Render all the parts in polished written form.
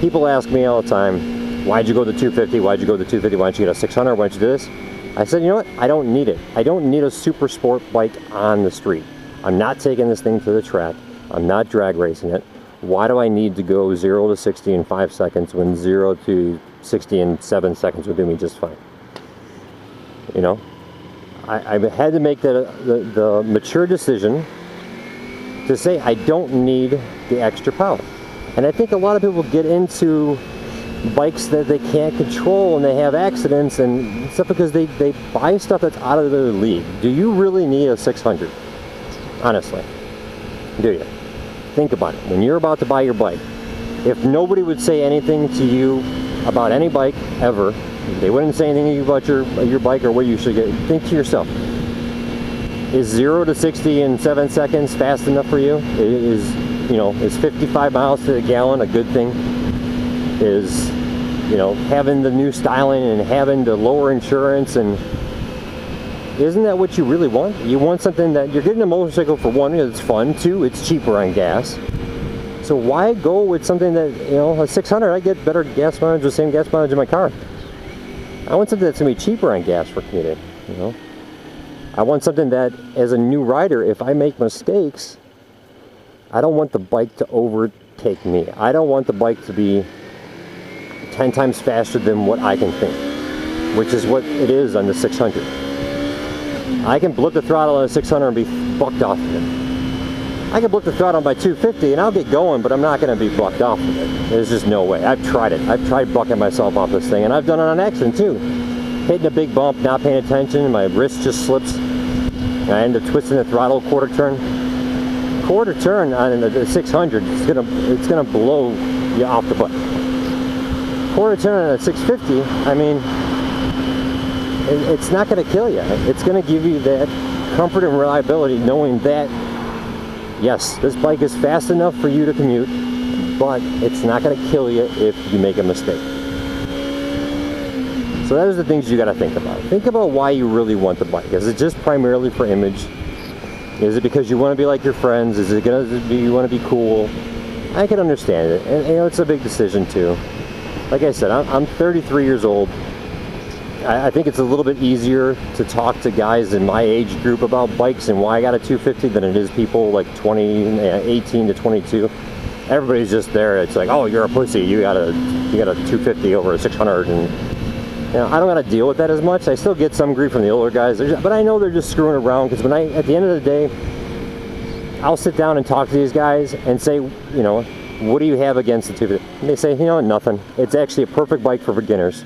People ask me all the time, why'd you go to 250? Why'd you go to 250? Why don't you get a 600? Why'd you do this? I said, you know what? I don't need it. I don't need a super sport bike on the street. I'm not taking this thing to the track. I'm not drag racing it. Why do I need to go 0 to 60 in 5 seconds when 0 to 60 in 7 seconds would do me just fine? You know, I had to make the mature decision to say I don't need the extra power. And I think a lot of people get into bikes that they can't control and they have accidents and stuff because they buy stuff that's out of their league. Do you really need a 600? Honestly, do you? Think about it. When you're about to buy your bike, if nobody would say anything to you about any bike ever, they wouldn't say anything to you about your bike or what you should get, think to yourself, is 0 to 60 in 7 seconds fast enough for you? Is 55 miles to the gallon a good thing? Is, having the new styling and having the lower insurance, and isn't that what you really want? You want something that you're getting a motorcycle for one, it's fun, two, it's cheaper on gas. So why go with something that, a 600, I get better gas mileage, the same gas mileage in my car. I want something that's going to be cheaper on gas for commuting, I want something that, as a new rider, if I make mistakes, I don't want the bike to overtake me. I don't want the bike to be 10 times faster than what I can think, which is what it is on the 600. I can blip the throttle on a 600 and be bucked off of it. I can blip the throttle by 250 and I'll get going, but I'm not going to be bucked off of it. There's just no way. I've tried it. I've tried bucking myself off this thing, and I've done it on accident too. Hitting a big bump, not paying attention, my wrist just slips, and I end up twisting the throttle quarter turn. Quarter turn on the 600, it's gonna blow you off the bike. Quarter turn on a 650, I mean, it's not going to kill you. It's going to give you that comfort and reliability knowing that, yes, this bike is fast enough for you to commute, but it's not going to kill you if you make a mistake. So those are the things you got to think about. Think about why you really want the bike. Is it just primarily for image? Is it because you want to be like your friends? Is it going to be you want to be cool? I can understand it, and it's a big decision too. Like I said, I'm 33 years old. I think it's a little bit easier to talk to guys in my age group about bikes and why I got a 250 than it is people like 18 to 22. Everybody's just there. It's like, oh, you're a pussy. You got a 250 over a 600, and I don't got to deal with that as much. I still get some grief from the older guys, but I know they're just screwing around, because at the end of the day, I'll sit down and talk to these guys and say, what do you have against the 250? And they say, nothing. It's actually a perfect bike for beginners.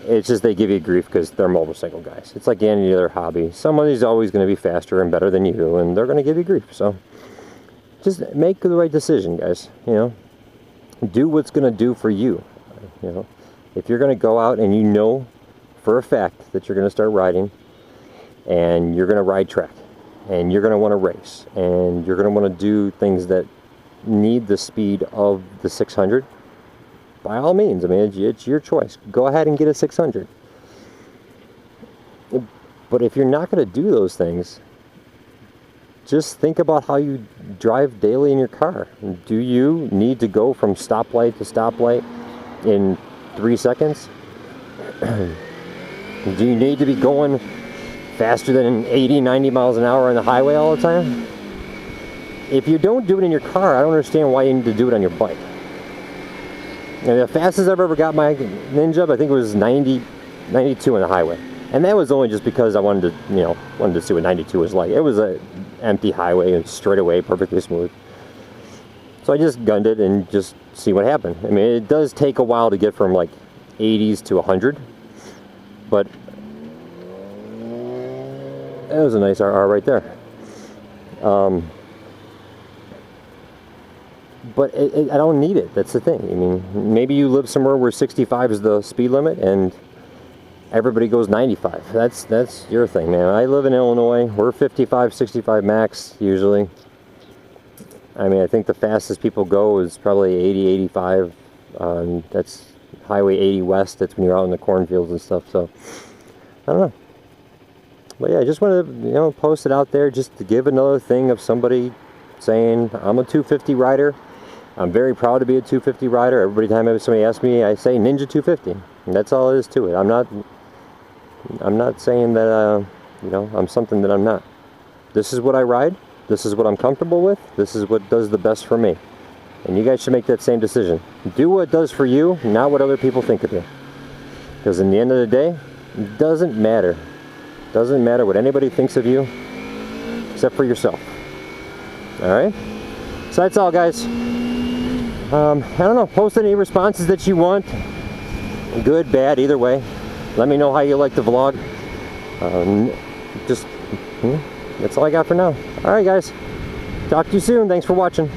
It's just they give you grief because they're motorcycle guys. It's like any other hobby. Somebody's always going to be faster and better than you, and they're going to give you grief. So just make the right decision, guys. Do what's going to do for you. If you're going to go out and you know for a fact that you're going to start riding, and you're going to ride track, and you're going to want to race, and you're going to want to do things that need the speed of the 600, by all means. I mean, it's your choice. Go ahead and get a 600. But if you're not going to do those things, just think about how you drive daily in your car. Do you need to go from stoplight to stoplight in 3 seconds? Do you need to be going faster than 80, 90 miles an hour on the highway all the time? If you don't do it in your car, I don't understand why you need to do it on your bike. And the fastest I've ever got my Ninja, I think it was 90, 92 on the highway. And that was only just because I wanted to see what 92 was like. It was an empty highway and straight away, perfectly smooth. So I just gunned it and just see what happened. I mean, it does take a while to get from like 80s to 100, but that was a nice RR right there. But I don't need it. That's the thing. I mean, maybe you live somewhere where 65 is the speed limit and everybody goes 95. That's your thing, man. I live in Illinois. We're 55, 65 max usually. I mean, I think the fastest people go is probably 80, 85. That's Highway 80 West. That's when you're out in the cornfields and stuff. So, I don't know. But yeah, I just wanted to, post it out there just to give another thing of somebody saying, I'm a 250 rider. I'm very proud to be a 250 rider. Every time somebody asks me, I say Ninja 250. And that's all it is to it. I'm not saying that, you know, I'm something that I'm not. This is what I ride. This is what I'm comfortable with. This is what does the best for me. And you guys should make that same decision. Do what does for you, not what other people think of you. Because in the end of the day, it doesn't matter. It doesn't matter what anybody thinks of you, except for yourself. Alright? So that's all, guys. I don't know, post any responses that you want. Good, bad, either way. Let me know how you like the vlog. That's all I got for now. Alright, guys. Talk to you soon. Thanks for watching.